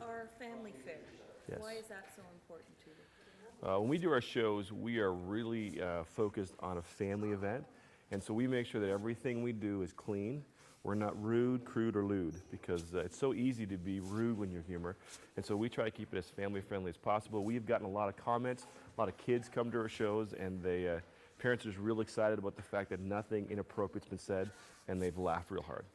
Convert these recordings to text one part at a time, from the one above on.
our family fair. Yes. Why is that so important to you? When we do our shows, we are really focused on a family event, and so we make sure that everything we do is clean. We're not rude, crude, or lewd, because it's so easy to be rude when you're humor, and so we try to keep it as family-friendly as possible. We've gotten a lot of comments. A lot of kids come to our shows, and parents are just real excited about the fact that nothing inappropriate's been said, and they've laughed real hard.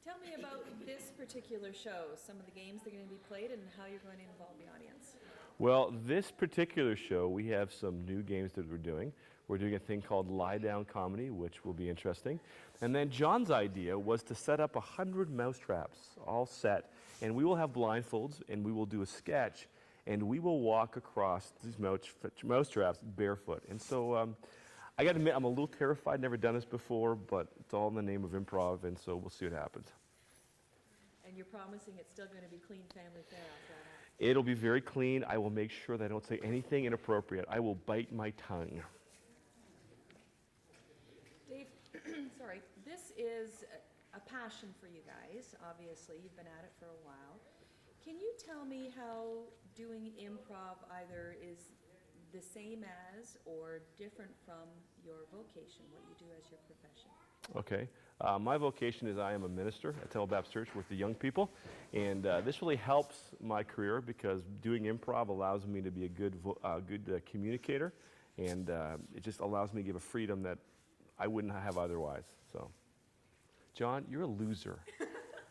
Tell me about this particular show, some of the games that are going to be played and how you're going to involve the audience. Well, this particular show, we have some new games that we're doing. We're doing a thing called Lie Down Comedy, which will be interesting. And then John's idea was to set up 100 mousetraps, all set. And we will have blindfolds, and we will do a sketch, and we will walk across these mousetraps barefoot. And so I got to admit, I'm a little terrified, never done this before, but it's all in the name of improv, and so we'll see what happens. And you're promising it's still going to be clean family fair after that? It'll be very clean. I will make sure that I don't say anything inappropriate. I will bite my tongue. Dave, sorry, this is a passion for you guys, obviously. You've been at it for a while. Can you tell me how doing improv either is the same as or different from your vocation, what you do as your profession? Okay. My vocation is I am a minister at Temple Baptist Church with the young people, and this really helps my career because doing improv allows me to be a good communicator, and it just allows me to give a freedom that I wouldn't have otherwise. So, John, you're a loser.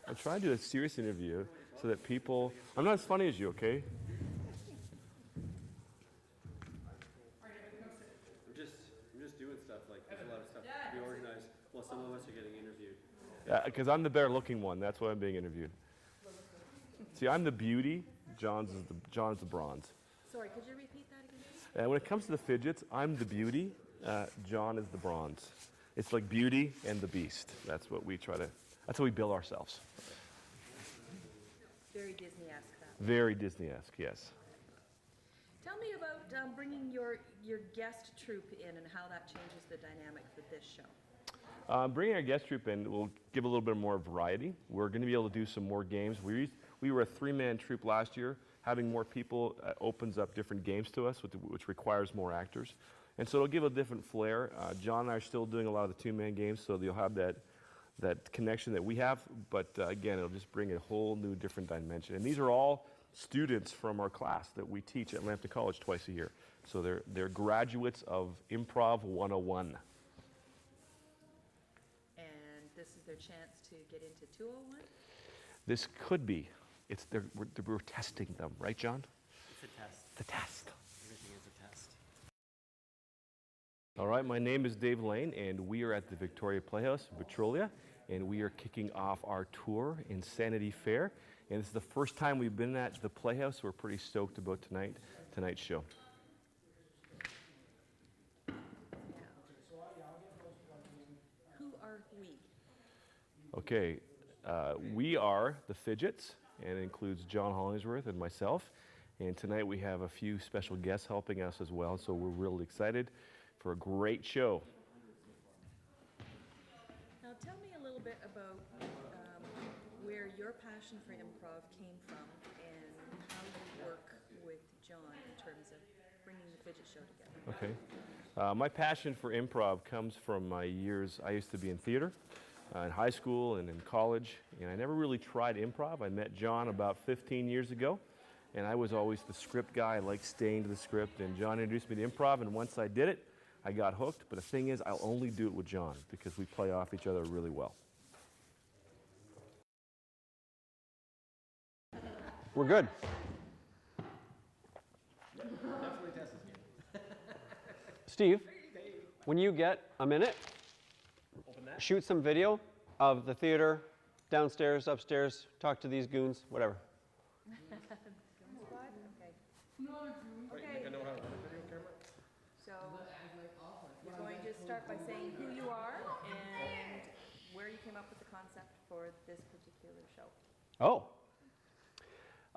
I'm trying to do a serious interview so that people... I'm not as funny as you, okay? I'm just doing stuff, like there's a lot of stuff to be organized while some of us are getting interviewed. Because I'm the better looking one, that's why I'm being interviewed. See, I'm the beauty, John's the bronze. Sorry, could you repeat that again? And when it comes to the Fidgets, I'm the beauty, John is the bronze. It's like Beauty and the Beast. That's what we that's how we bill ourselves. Very Disney-esque, that. Very Disney-esque, yes. Tell me about bringing your guest troupe in and how that changes the dynamic for this show. Bringing our guest troupe in will give a little bit more variety. We're going to be able to do some more games. We were a three-man troupe last year. Having more people opens up different games to us, which requires more actors. And so it'll give a different flair. John and I are still doing a lot of the two-man games, so you'll have that connection that we have. But again, it'll just bring a whole new different dimension. And these are all students from our class that we teach at Lambton College twice a year. So they're graduates of Improv 101. And this is their chance to get into 201? This could be. We're testing them, right, John? It's a test. The test. Everything is a test. All right, my name is Dave Lane, and we are at the Victoria Playhouse in Petrolia, and we are kicking off our tour, Insanity Fair. And this is the first time we've been at the Playhouse, so we're pretty stoked about tonight's show. Who are we? Okay, we are the Fidgets, and it includes John Hollingsworth and myself. And tonight we have a few special guests helping us as well, so we're really excited for a great show. Now tell me a little bit about where your passion for improv came from and how you work with John in terms of bringing the Fidget Show together. Okay. My passion for improv comes from my years. I used to be in theater in high school and in college, and I never really tried improv. I met John about 15 years ago, and I was always the script guy. I liked staying to the script, and John introduced me to improv, and once I did it, I got hooked. But the thing is, I'll only do it with John because we play off each other really well. We're good. Definitely test this game. Steve, when you get a minute, shoot some video of the theater, downstairs, upstairs, talk to these goons, whatever. Okay. I know how to run a video camera. So you're going to start by saying who you are and where you came up with the concept for this particular show. Oh.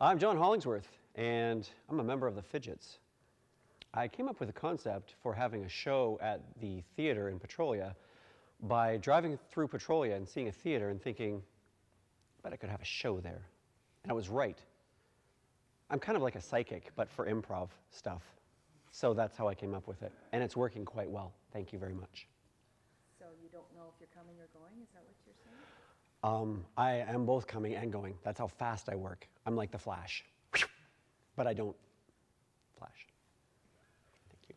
I'm John Hollingsworth, and I'm a member of the Fidgets. I came up with a concept for having a show at the theater in Petrolia by driving through Petrolia and seeing a theater and thinking, bet I could have a show there. And I was right. I'm kind of like a psychic, but for improv stuff. So that's how I came up with it. And it's working quite well. Thank you very much. So you don't know if you're coming or going, is that what you're saying? I am both coming and going. That's how fast I work. I'm like the Flash. But I don't flash. Thank you.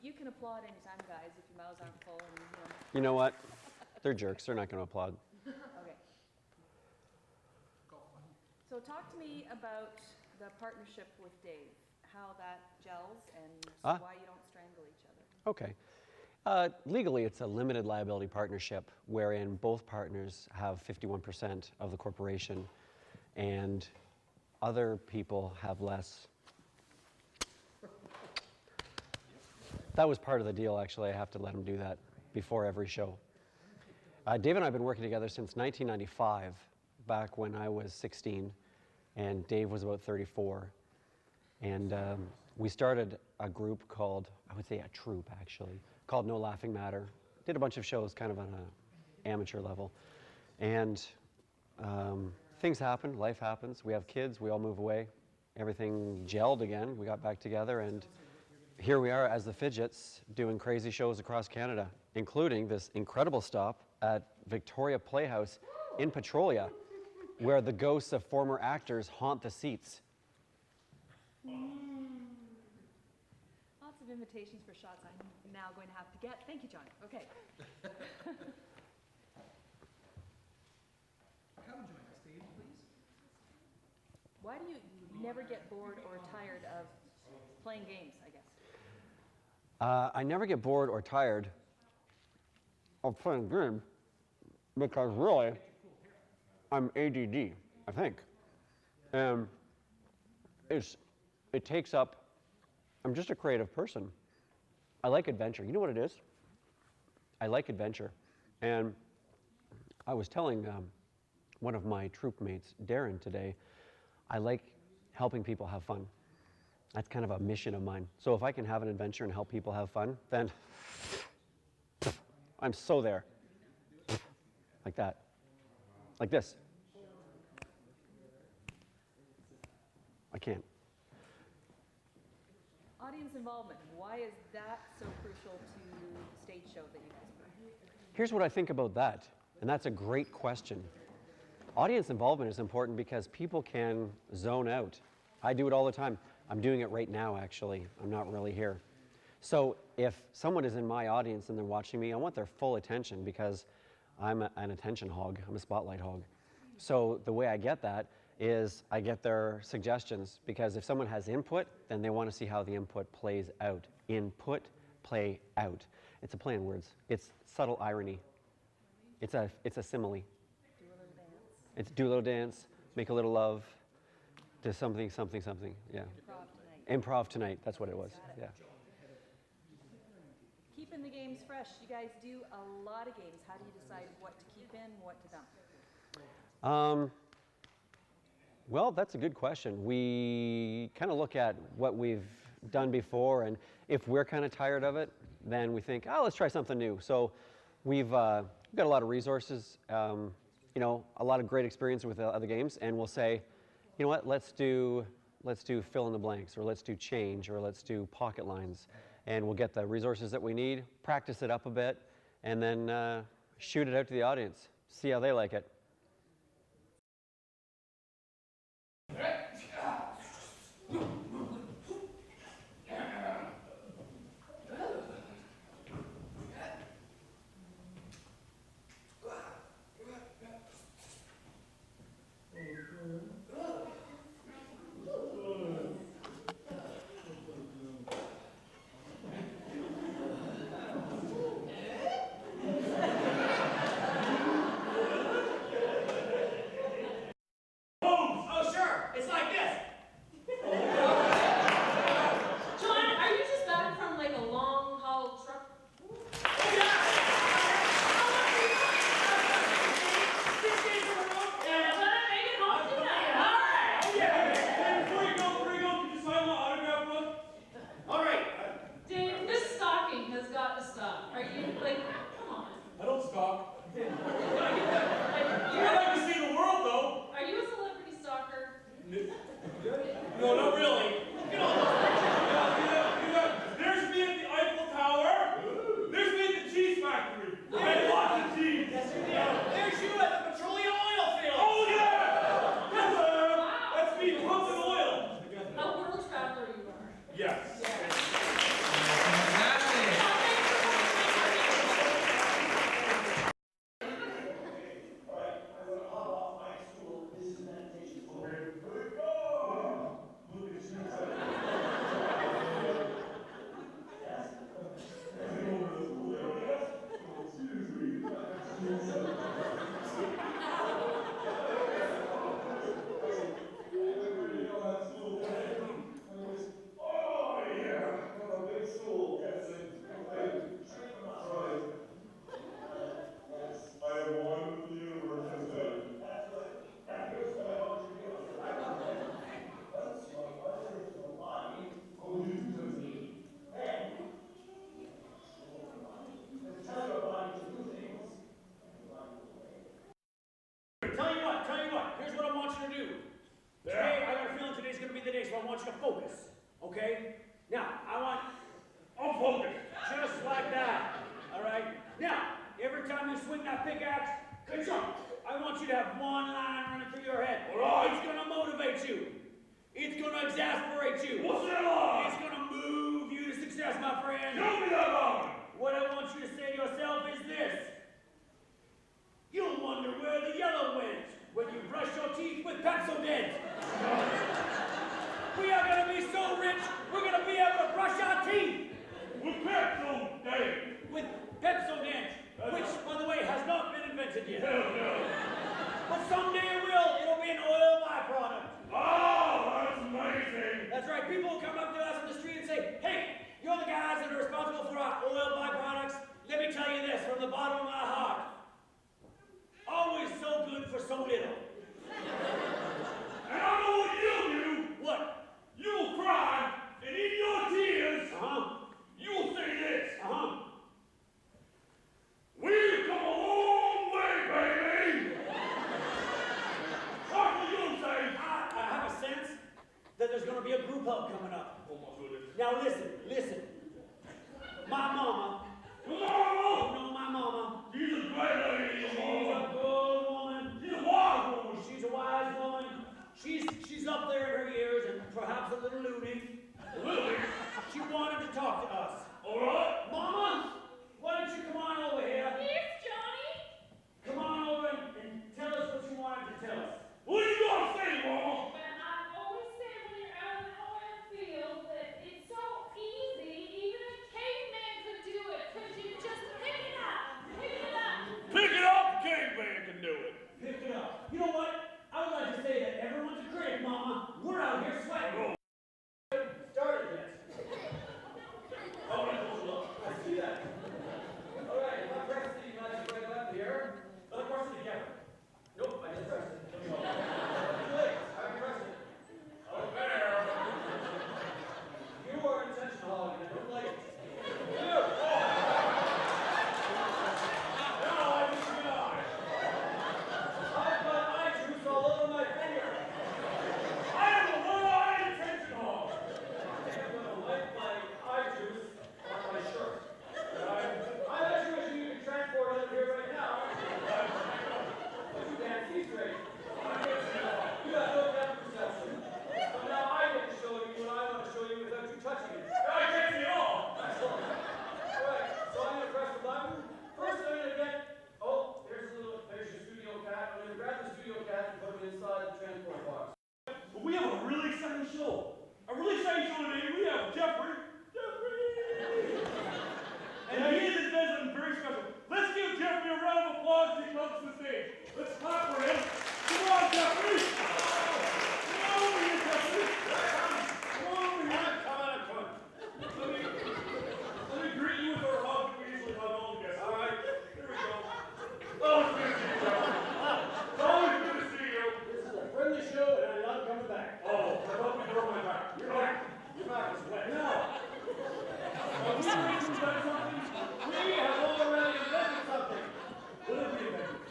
You can applaud anytime, guys, if your mouths aren't full and, You know what? They're jerks. They're not going to applaud. Okay. So talk to me about the partnership with Dave, how that gels and why you don't strangle each other. Okay. Legally, it's a limited liability partnership wherein both partners have 51% of the corporation and other people have less. That was part of the deal, actually. I have to let him do that before every show. Dave and I have been working together since 1995, back when I was 16, and Dave was about 34. And we started a group called, I would say a troupe, actually, called No Laughing Matter. Did a bunch of shows kind of on an amateur level. And things happen, life happens. We have kids, we all move away. Everything gelled again. We got back together, and here we are as the Fidgets doing crazy shows across Canada, including this incredible stop at Victoria Playhouse in Petrolia, where the ghosts of former actors haunt the seats. Lots of invitations for shots I'm now going to have to get. Thank you, John. Okay. Come join us, Dave, please. Why do you never get bored or tired of playing games, I guess? I never get bored or tired of playing games because really, I'm ADD, I think. And it takes up, I'm just a creative person. I like adventure. You know what it is? I like adventure. And I was telling one of my troop mates, Darren, today, I like helping people have fun. That's kind of a mission of mine. So if I can have an adventure and help people have fun, then I'm so there. Like that. Like this. I can't. Audience involvement. Why is that so crucial to the stage show that you guys put? Here's what I think about that, and that's a great question. Audience involvement is important because people can zone out. I do it all the time. I'm doing it right now, actually. I'm not really here. So if someone is in my audience and they're watching me, I want their full attention because I'm an attention hog. I'm a spotlight hog. So the way I get that is I get their suggestions, because if someone has input, then they want to see how the input plays out. Input, play out. It's a play on words. It's subtle irony. It's a simile. Do a little dance. It's do a little dance, make a little love, do something, something, something. Yeah. Improv tonight. Improv tonight. That's what it was. Got it. Yeah. Keeping the games fresh. You guys do a lot of games. How do you decide what to keep in, what to dump? Well, that's a good question. We kind of look at what we've done before, and if we're kind of tired of it, then we think, oh, let's try something new. So we've got a lot of resources, you know, a lot of great experience with other games, and we'll say, you know what, let's do fill in the blanks, or let's do change, or let's do pocket lines, and we'll get the resources that we need, practice it up a bit, and then shoot it out to the audience, see how they like it. swing that pickaxe, ka-chunk. I want you to have one line running through your head. All right. It's gonna motivate you. It's gonna exasperate you. What's that line? It's gonna move you to success, my friend. Show me that line. What I want you to say to yourself is this. You'll wonder where the yellow went when you brush your teeth with Pepsodent. We are gonna be so rich, we're gonna be able to brush our teeth With Pepsodent. with Pepsodent, which, by the way, has not been invented yet. Hell no. But someday it will. It'll be an oil byproduct. Oh, that's amazing. That's right. People will come up to us in the street and say, hey, you're the guys that are responsible for our oil byproducts. Let me tell you this from the bottom of my heart. Always so good for so little. And I know what you'll do. What? You'll cry, and in your tears, you'll say this. We've come a long way, baby. What will you say? I have a sense that there's going to be a group hug coming up. Oh my goodness. Now listen. My mama. Come You on. know my mama. She's a great lady. She's a good woman. She's a wise woman. She's a wise woman. She's up there in her years and perhaps a little loony. Lily. She wanted to talk to us. All right. Mama, why don't you come on over here? Yes, Johnny? Come on over and tell us what you wanted to tell us. What are you gonna say, Mama? Well, I've always said when you're out in the oil field that it's so easy, even a caveman could do it, because you just pick it up. Pick it up. Pick it up, the caveman can do it. Pick it up. You know what? I would like to say that everyone's a critic, Mama. We're out here sweating. Started yet. Oh, I see that. All right, if I press the magic red button here, let's press it again. Nope, I just pressed it. Too late. I already pressed it. Oh, there. You are intentional, and I don't like it. You. Now I just realized. I've got eye juice all over my finger. I am a one-eyed attention hog. I'm gonna wipe my eye juice on my shirt. I'm not sure if you can transport out of here right now. But you can't see straight. You got no depth perception. So now I get to show you what I want to show you without you touching it. I can't see at all. Excellent. Alright, so I'm gonna press the button. First I'm gonna get, there's your studio cat. I'm gonna grab the studio cat and put him inside the transport box. We have a really exciting show. A really exciting show today. We have Jeffrey. And he is something very special. Let's give Jeffrey a round of applause as he comes to the stage. Let's clap for him. Come on, Jeffrey. Come on over here, Jeffrey. Come on over here. Come on. Let me greet you with our hug that we usually hug all the guests. All right. Here we go. Oh, it's good to see you, Jeffrey. It's always good to see you. This is a friendly show and I'm not coming back. Oh, I hope you broke my back. Your back is wet. No. Have we already done something? We have already invented something. What have we invented?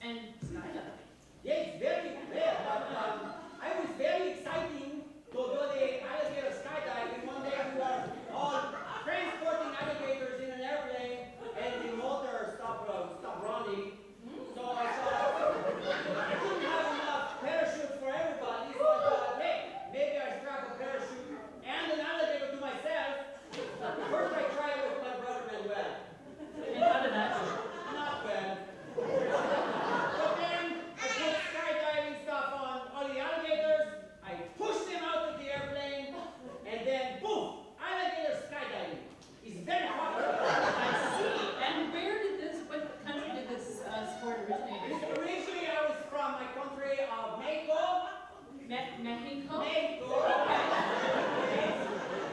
and skydiving. Yes, very well. But I was very exciting to do the alligator skydiving. One day we were all transporting alligators in an airplane, and the motor stopped running. So I thought I didn't have enough parachutes for everybody. So I thought, hey, maybe I strap a parachute and an alligator to myself. First I tried with my brother Manuel. And how did that go? Not well. But then I put skydiving stuff on all the alligators. I pushed them out of the airplane, and then boom, alligator skydiving. It's very popular. I see. And what country did this sport originate in? Originally, I was from my country of Mexico. Mexico? Mexico.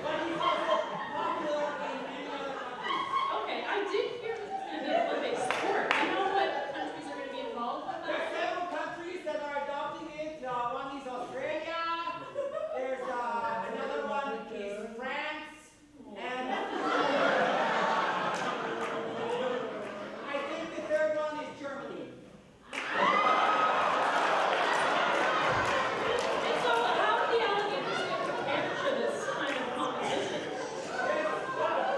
But it's also popular in many other countries. Okay, I did hear that it's going to be an Olympic sport. Do you know what countries are going to be involved with There are that? several countries that are adopting it. One is Australia. There's another one is France. And I think the third one is Germany. And so how are the alligators going to prepare for this kind of competition?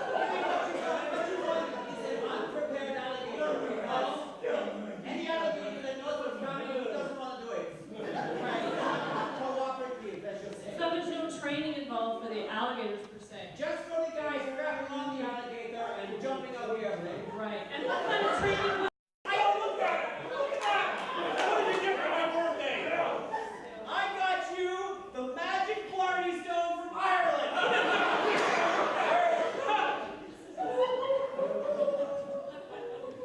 What you want is an unprepared alligator because any alligator that knows what's coming doesn't want to do it. Right. Cooperative, as you say. So there's no training involved for the alligators per se? Just for the guys grabbing on the alligator and jumping out the airplane. Right. And what kind of training would I don't look at it. Look at that. What did you get for my birthday? I got you the magic Blarney Stone from Ireland.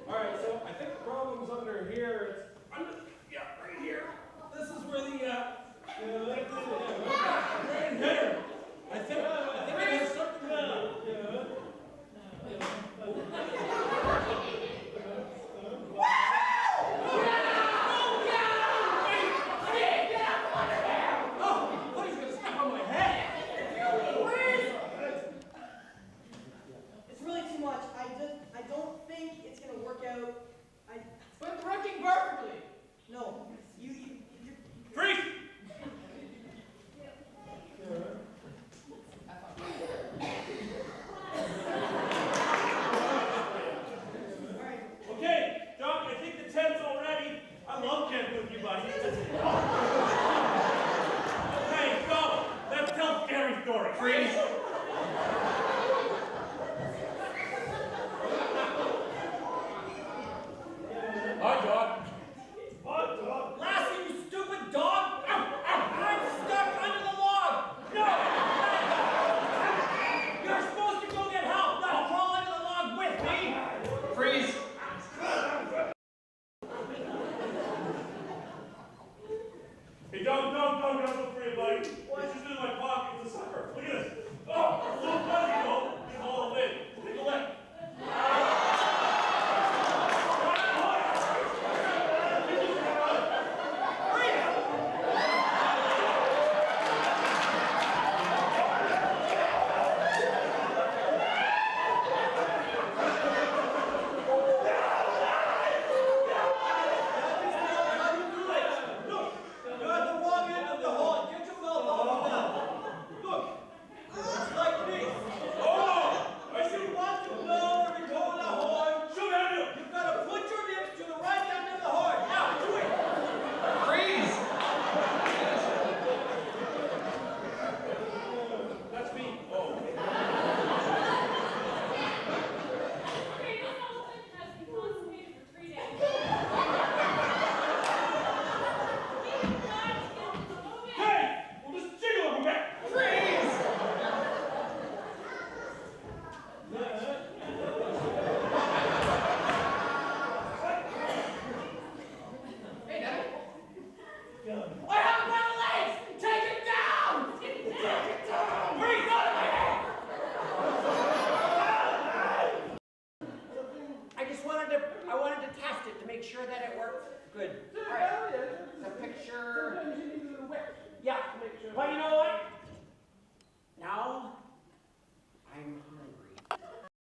All right, so I think the problem's under here. It's under, yeah, right here. This is where the right in here. I think I have something. Oh, what is gonna step on my head? It's really too much. I don't think it's gonna work out. It's working perfectly. No, you Freeze! Okay, Doc, I think the tent's all ready. I love camping with you, buddy. Okay, go. Let's tell scary stories. Freeze! Hi, Doc. Hi, Doc. Lassie, you stupid dog! I'm stuck under the log! No! You're supposed to go get help, not crawl under the log with me! Freeze! Hey, don't go free, buddy. It's just in my pocket. It's a sucker. Look at this. Oh, it's a little fuzzy, though. It's all the way. Take a look. Look! You're at the wrong end of the horn. Get yourself off of them. Look! It's like this. Oh! I If see. you want to blow or record the horn, Show me how to do it. you've got to put your lips to the right end of the horn. Now, do it! Freeze! That's me. Oh. Okay, this elephant has been constipated for 3 days. Hey! We'll just jiggle him back. Freeze! I have better legs! Take it down! Take it down! Breathe out of my head! I wanted to test it to make sure that it worked good. All right. The picture